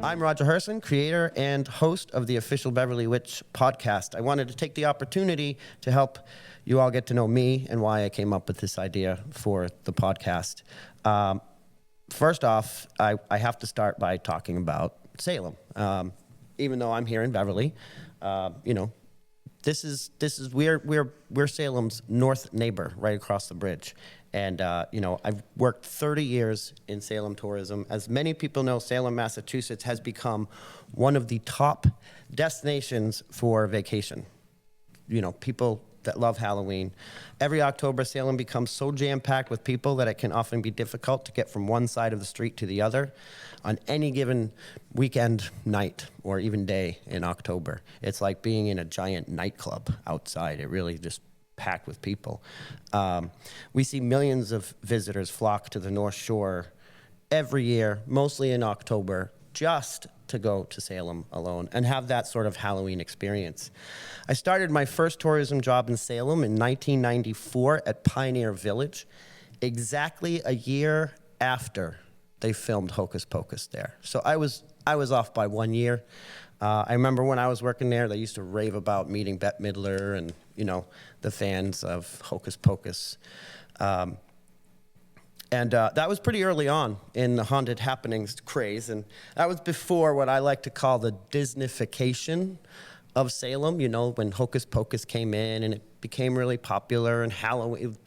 I'm Roger Herson, creator and host of the official Beverly Witch podcast. I wanted to take the opportunity to help you all get to know me and why I came up with this idea for the podcast. First off, I have to start by talking about Salem. Even though I'm here in Beverly, we're Salem's north neighbor, right across the bridge. And, I've worked 30 years in Salem tourism. As many people know, Salem, Massachusetts has become one of the top destinations for vacation. People that love Halloween. Every October, Salem becomes so jam-packed with people that it can often be difficult to get from one side of the street to the other on any given weekend night or even day in October. It's like being in a giant nightclub outside. It really just packed with people. We see millions of visitors flock to the North Shore every year, mostly in October, just to go to Salem alone and have that sort of Halloween experience. I started my first tourism job in Salem in 1994 at Pioneer Village, exactly a year after they filmed Hocus Pocus there. So I was off by 1 year. I remember when I was working there, they used to rave about meeting Bette Midler and, the fans of Hocus Pocus. And that was pretty early on in the haunted happenings craze. And that was before what I like to call the Disneyfication of Salem, when Hocus Pocus came in and it became really popular, and Halloween, the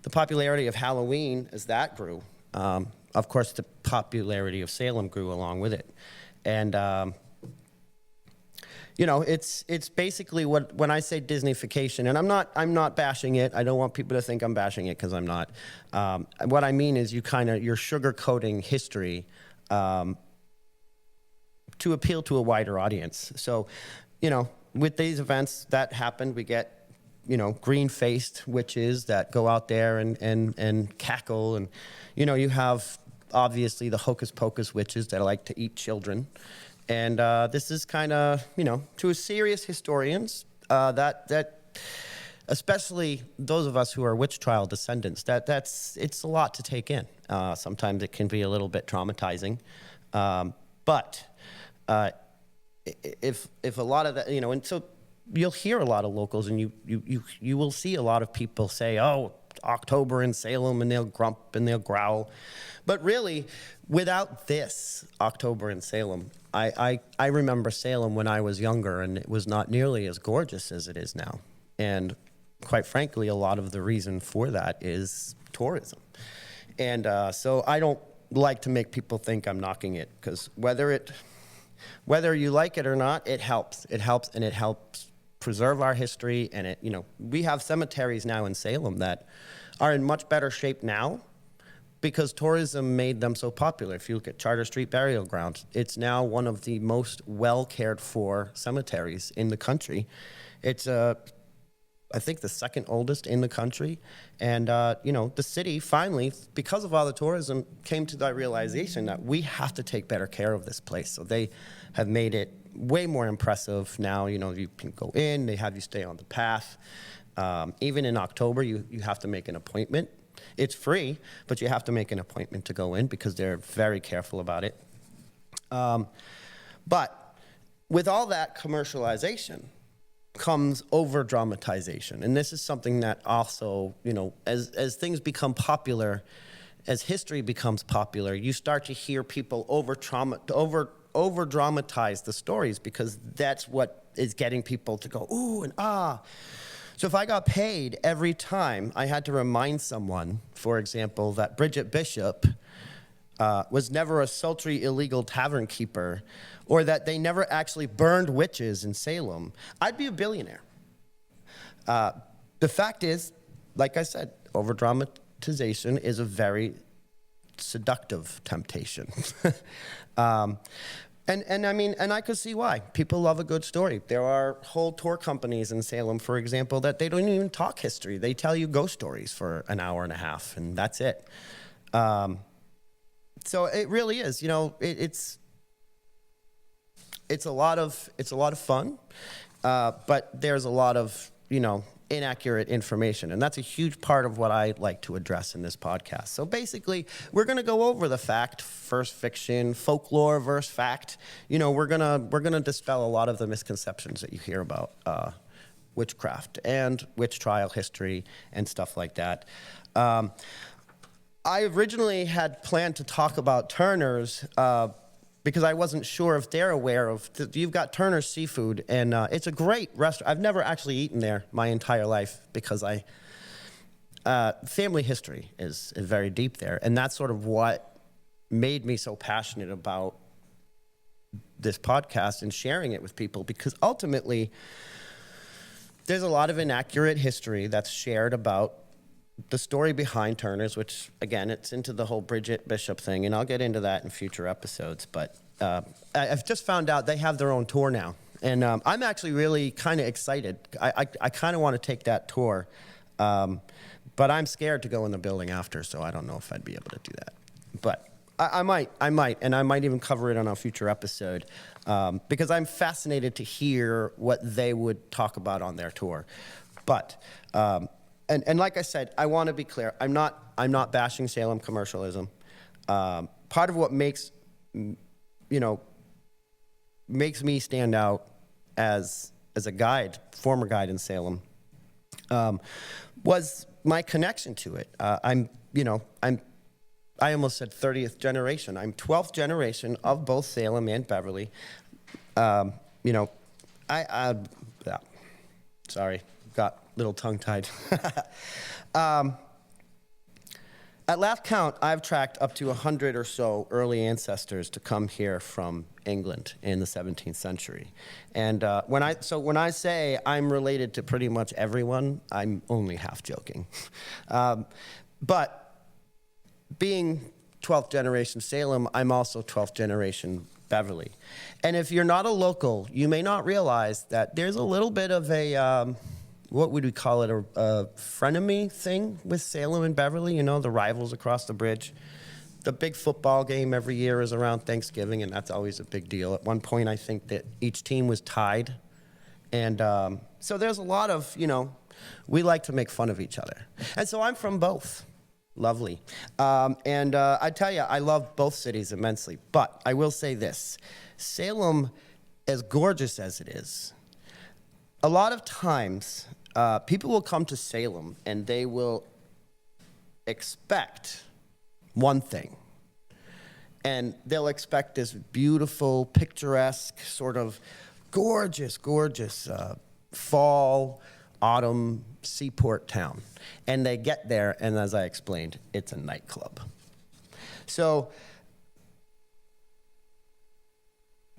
popularity of Halloween as that grew. Of course, the popularity of Salem grew along with it. And, it's basically when I say Disneyfication, and I'm not bashing it. I don't want people to think I'm bashing it because I'm not. What I mean is you're sugarcoating history to appeal to a wider audience. So, with these events that happened, we get, green-faced witches that go out there and cackle. And, you have obviously the Hocus Pocus witches that like to eat children. And this is kind of, to serious historians, that especially those of us who are witch trial descendants, it's a lot to take in. Sometimes it can be a little bit traumatizing. But if a lot of that, and so you'll hear a lot of locals, and you will see a lot of people say, oh, October in Salem, and they'll grump and they'll growl. But really, without this October in Salem, I remember Salem when I was younger, and it was not nearly as gorgeous as it is now. And quite frankly, a lot of the reason for that is tourism. And so I don't like to make people think I'm knocking it, because whether you like it or not, it helps. It helps, and it helps preserve our history. And we have cemeteries now in Salem that are in much better shape now because tourism made them so popular. If you look at Charter Street Burial Ground, it's now one of the most well cared for cemeteries in the country. It's I think the second oldest in the country. And, the city finally, because of all the tourism, came to that realization that we have to take better care of this place. So they have made it way more impressive now. You can go in, they have you stay on the path. Even in October, you have to make an appointment. It's free, but you have to make an appointment to go in because they're very careful about it. But with all that commercialization comes over-dramatization. And this is something that also, as things become popular, as history becomes popular, you start to hear people over-dramatize the stories because that's what is getting people to go, ooh and ah. So if I got paid every time I had to remind someone, for example, that Bridget Bishop was never a sultry, illegal tavern keeper, or that they never actually burned witches in Salem, I'd be a billionaire. The fact is, like I said, over-dramatization is a very seductive temptation. And I could see why. People love a good story. There are whole tour companies in Salem, for example, that they don't even talk history. They tell you ghost stories for an hour and a half, and that's it. So it really is, it's a lot of fun, but there's a lot of, inaccurate information. And that's a huge part of what I like to address in this podcast. So basically, we're going to go over the fact versus fiction, folklore versus fact. You know, we're gonna dispel a lot of the misconceptions that you hear about witchcraft and witch trial history and stuff like that. I originally had planned to talk about Turner's because I wasn't sure if they're aware of. You've got Turner's Seafood, and it's a great restaurant. I've never actually eaten there my entire life because family history is very deep there, and that's sort of what made me so passionate about this podcast and sharing it with people, because ultimately there's a lot of inaccurate history that's shared about the story behind Turner's, which, again, it's into the whole Bridget Bishop thing, and I'll get into that in future episodes. But I've just found out they have their own tour now, and I'm actually really kind of excited. I kind of want to take that tour, but I'm scared to go in the building after, so I don't know if I'd be able to do that. But I might, and I might even cover it on a future episode, because I'm fascinated to hear what they would talk about on their tour. But And like I said, I want to be clear. I'm not bashing Salem commercialism. Part of what makes me stand out as a guide, former guide in Salem, was my connection to it. I almost said 30th generation. I'm 12th generation of both Salem and Beverly. Sorry, got a little tongue-tied. At last count, I've tracked up to 100 or so early ancestors to come here from England in the 17th century. And when I say I'm related to pretty much everyone, I'm only half joking. But being 12th generation Salem, I'm also 12th generation Beverly. And if you're not a local, you may not realize that there's a little bit of a what would we call it, a frenemy thing with Salem and Beverly, the rivals across the bridge. The big football game every year is around Thanksgiving, and that's always a big deal. At one point, I think that each team was tied. And so there's a lot of, we like to make fun of each other. And so I'm from both. Lovely. And I tell you, I love both cities immensely. But I will say this, Salem, as gorgeous as it is, a lot of times, people will come to Salem and they will expect one thing. And they'll expect this beautiful, picturesque, sort of gorgeous fall, autumn seaport town. And they get there, and as I explained, it's a nightclub. So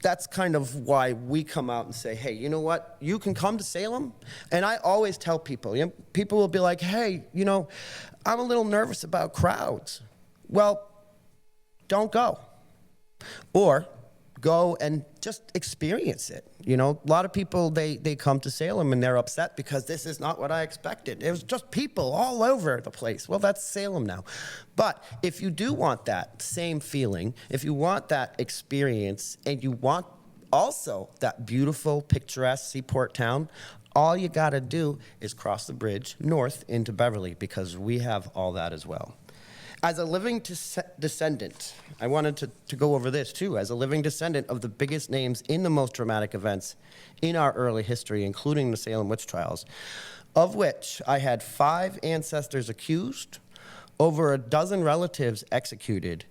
that's kind of why we come out and say, hey, you know what? You can come to Salem. And I always tell people, people will be like, hey, I'm a little nervous about crowds. Well, don't go. Or go and just experience it. A lot of people, they come to Salem and they're upset because this is not what I expected. It was just people all over the place. Well, that's Salem now. But if you do want that same feeling, if you want that experience, and you want also that beautiful, picturesque seaport town, all you gotta do is cross the bridge north into Beverly, because we have all that as well. As a living descendant, I wanted to go over this too, as a living descendant of the biggest names in the most dramatic events in our early history, including the Salem witch trials, of which I had 5 ancestors accused, over a dozen relatives executed.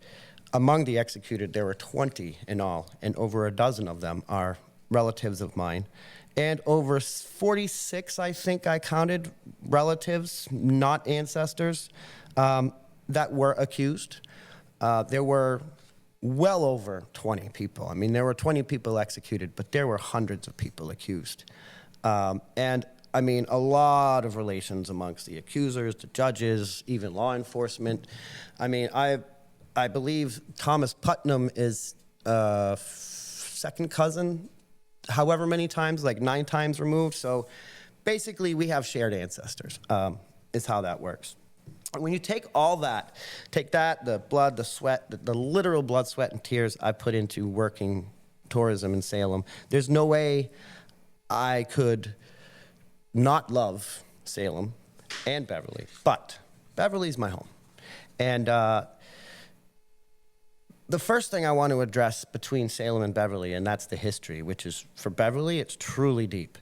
Among the executed, there were 20 in all, and over a dozen of them are relatives of mine. And over 46, I think I counted, relatives, not ancestors, that were accused. There were well over 20 people. I mean, there were 20 people executed, but there were hundreds of people accused. And I mean, a lot of relations amongst the accusers, the judges, even law enforcement. I mean, I believe Thomas Putnam is second cousin, however many times, like 9 times removed. So basically, we have shared ancestors, is how that works. When you take all that, the blood, the sweat, the literal blood, sweat, and tears I put into working tourism in Salem, there's no way I could not love Salem, and Beverly, but Beverly's my home. And the first thing I want to address between Salem and Beverly, and that's the history, which is, for Beverly, it's truly deep.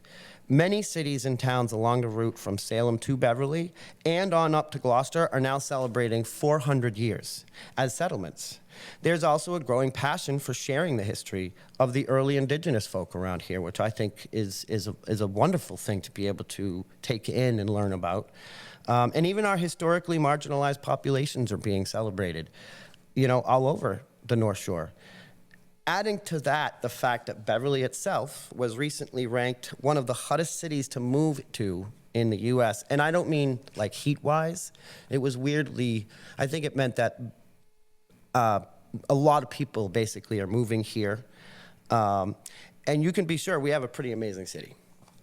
Many cities and towns along the route from Salem to Beverly and on up to Gloucester are now celebrating 400 years as settlements. There's also a growing passion for sharing the history of the early indigenous folk around here, which I think is a wonderful thing to be able to take in and learn about. And even our historically marginalized populations are being celebrated, all over the North Shore. Adding to that, the fact that Beverly itself was recently ranked one of the hottest cities to move to in the US. And I don't mean like heat-wise. It was weirdly, I think it meant that a lot of people basically are moving here. And you can be sure we have a pretty amazing city.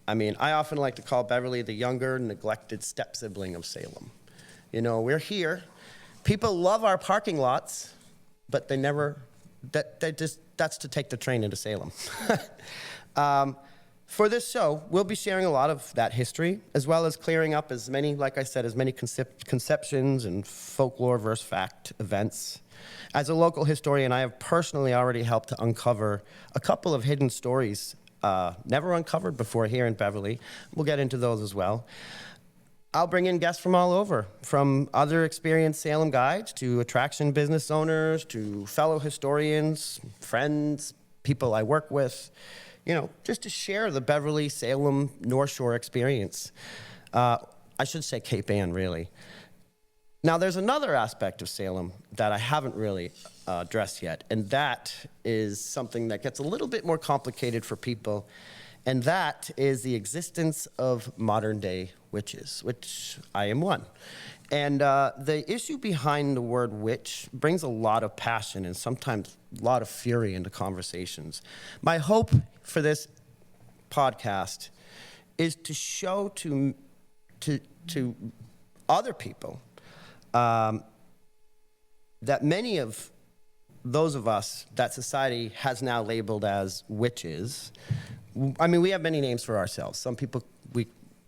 I mean, I often like to call Beverly the younger, neglected step-sibling of Salem. We're here. People love our parking lots, but they never, that's to take the train into Salem. For this show, we'll be sharing a lot of that history, as well as clearing up as many, like I said, as many conceptions and folklore versus fact events. As a local historian, I have personally already helped to uncover a couple of hidden stories never uncovered before here in Beverly. We'll get into those as well. I'll bring in guests from all over, from other experienced Salem guides to attraction business owners to fellow historians, friends, people I work with, just to share the Beverly, Salem, North Shore experience. I should say Cape Ann, really. Now, there's another aspect of Salem that I haven't really addressed yet, and that is something that gets a little bit more complicated for people, and that is the existence of modern-day witches, which I am one. And the issue behind the word witch brings a lot of passion and sometimes a lot of fury into conversations. My hope for this podcast is to show to other people that many of those of us that society has now labeled as witches, I mean, we have many names for ourselves. Some people,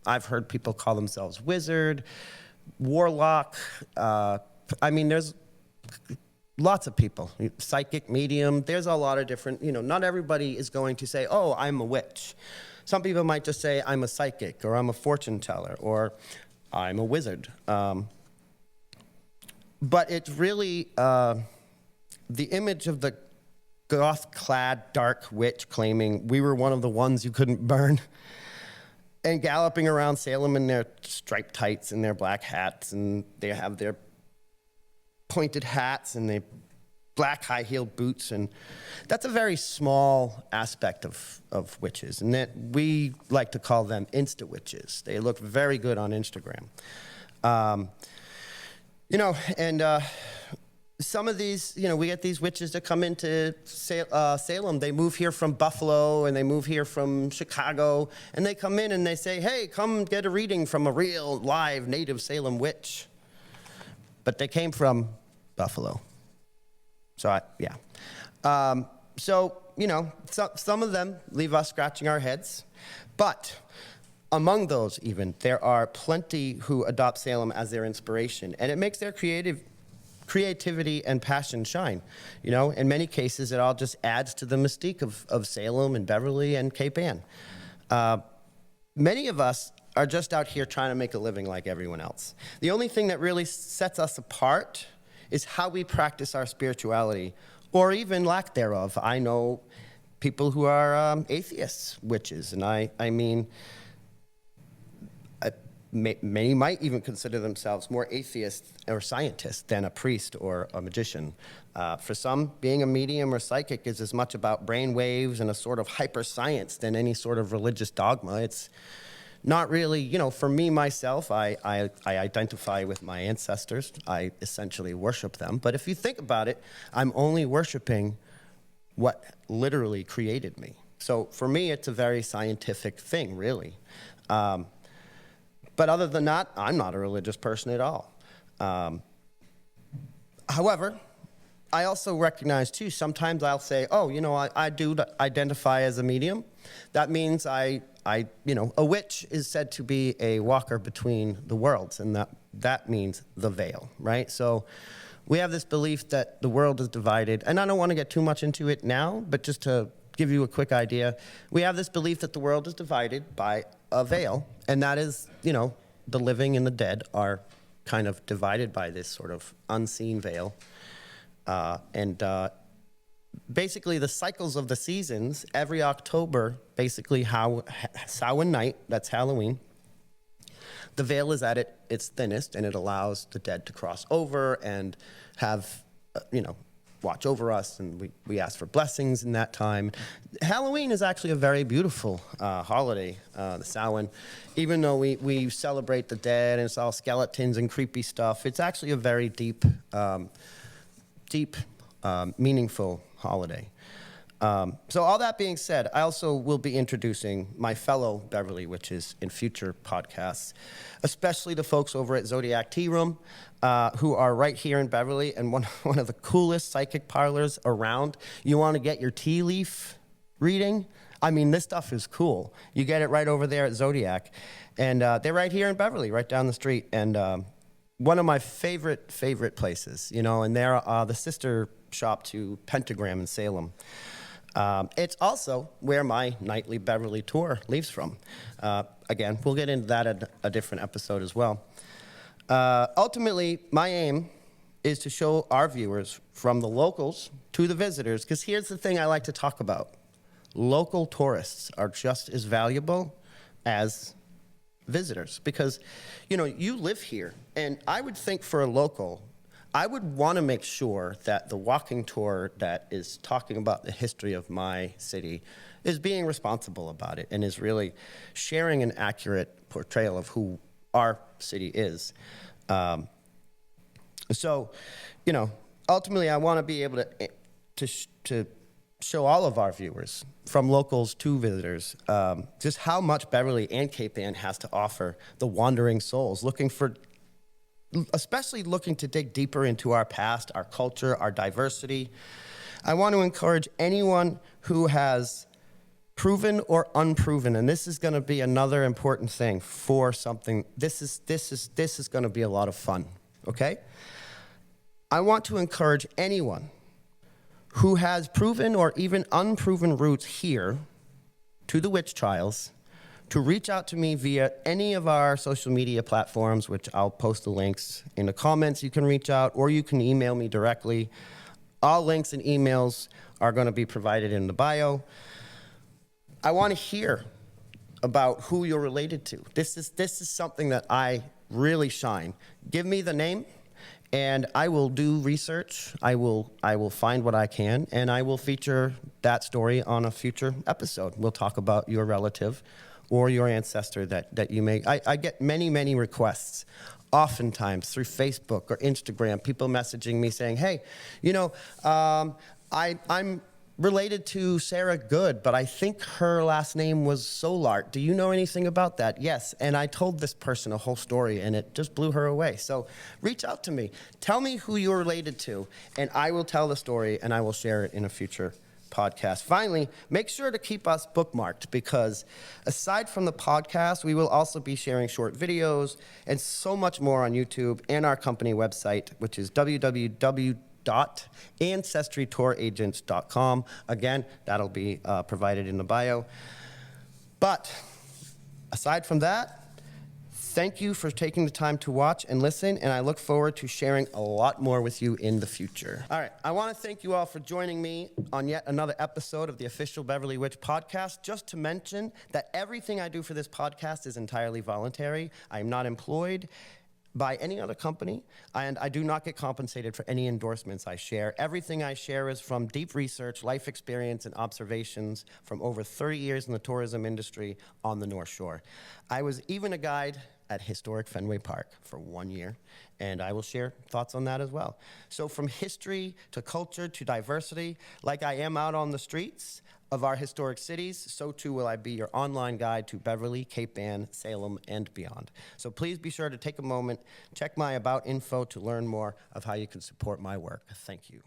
I've heard people call themselves wizard, warlock. I mean, there's lots of people, psychic, medium. There's a lot of different, not everybody is going to say, oh, I'm a witch. Some people might just say, I'm a psychic, or I'm a fortune teller, or I'm a wizard. But it's really the image of the goth-clad dark witch claiming we were one of the ones you couldn't burn, and galloping around Salem in their striped tights and their black hats, and they have their pointed hats and their black high-heeled boots, and that's a very small aspect of witches, and that we like to call them Insta-witches. They look very good on Instagram. Some of these, we get these witches that come into Salem. They move here from Buffalo, and they move here from Chicago, and they come in and they say, hey, come get a reading from a real, live, native Salem witch. But they came from Buffalo. So, some of them leave us scratching our heads. But among those even, there are plenty who adopt Salem as their inspiration, and it makes their creativity and passion shine. In many cases, it all just adds to the mystique of Salem and Beverly and Cape Ann. Many of us are just out here trying to make a living like everyone else. The only thing that really sets us apart is how we practice our spirituality, or even lack thereof. I know people who are atheists, witches, and I mean, many might even consider themselves more atheists or scientists than a priest or a magician. For some, being a medium or psychic is as much about brain waves and a sort of hyper science than any sort of religious dogma. It's not really, for me, myself, I identify with my ancestors. I essentially worship them. But if you think about it, I'm only worshiping what literally created me. So for me, it's a very scientific thing, really. But other than that, I'm not a religious person at all. However, I also recognize too, sometimes I'll say, oh, I do identify as a medium. That means a witch is said to be a walker between the worlds, and that means the veil, right? So we have this belief that the world is divided, and I don't want to get too much into it now, but just to give you a quick idea, we have this belief that the world is divided by a veil, and that is, the living and the dead are kind of divided by this sort of unseen veil. Basically the cycles of the seasons, every October, basically Samhain night, that's Halloween, the veil is at its thinnest, and it allows the dead to cross over and have, watch over us, and we ask for blessings in that time. Halloween is actually a very beautiful holiday, the Samhain. Even though we celebrate the dead and it's all skeletons and creepy stuff, it's actually a very deep, meaningful holiday. So all that being said, I also will be introducing my fellow Beverly Witches in future podcasts, especially the folks over at Zodiac Tea Room, who are right here in Beverly and one of the coolest psychic parlors around. You want to get your tea leaf reading? I mean, this stuff is cool. You get it right over there at Zodiac. And they're right here in Beverly, right down the street. And one of my favorite places, and they're the sister shop to Pentagram in Salem. It's also where my nightly Beverly tour leaves from. Again, we'll get into that at a different episode as well. Ultimately, my aim is to show our viewers, from the locals to the visitors, because here's the thing I like to talk about. Local tourists are just as valuable as visitors, because, you live here, and I would think for a local, I would want to make sure that the walking tour that is talking about the history of my city is being responsible about it and is really sharing an accurate portrayal of who our city is. So, ultimately, I want to be able to show all of our viewers, from locals to visitors, just how much Beverly and Cape Ann has to offer the wandering souls, especially looking to dig deeper into our past, our culture, our diversity. I want to encourage anyone who has proven or unproven, and this is going to be another important thing for something. This is going to be a lot of fun, okay? I want to encourage anyone who has proven or even unproven roots here to the witch trials to reach out to me via any of our social media platforms, which I'll post the links in the comments. You can reach out, or you can email me directly. All links and emails are going to be provided in the bio. I want to hear about who you're related to. This is something that I really shine. Give me the name, and I will do research. I will find what I can, and I will feature that story on a future episode. We'll talk about your relative or your ancestor that you may. I get many requests, oftentimes through Facebook or Instagram, people messaging me saying, hey, I'm related to Sarah Good, but I think her last name was Solart. Do you know anything about that? Yes, and I told this person a whole story, and it just blew her away. So reach out to me. Tell me who you're related to, and I will tell the story, and I will share it in a future podcast. Finally, make sure to keep us bookmarked, because aside from the podcast, we will also be sharing short videos and so much more on YouTube and our company website, which is www.ancestrytouragents.com. Again, that'll be provided in the bio. But aside from that, thank you for taking the time to watch and listen, and I look forward to sharing a lot more with you in the future. All right, I want to thank you all for joining me on yet another episode of the official Beverly Witch podcast. Just to mention that everything I do for this podcast is entirely voluntary. I am not employed by any other company, and I do not get compensated for any endorsements I share. Everything I share is from deep research, life experience, and observations from over 30 years in the tourism industry on the North Shore. I was even a guide at historic Fenway Park for 1 year, and I will share thoughts on that as well. So from history to culture to diversity, like I am out on the streets of our historic cities, so too will I be your online guide to Beverly, Cape Ann, Salem, and beyond. So please be sure to take a moment, check my about info to learn more of how you can support my work. Thank you.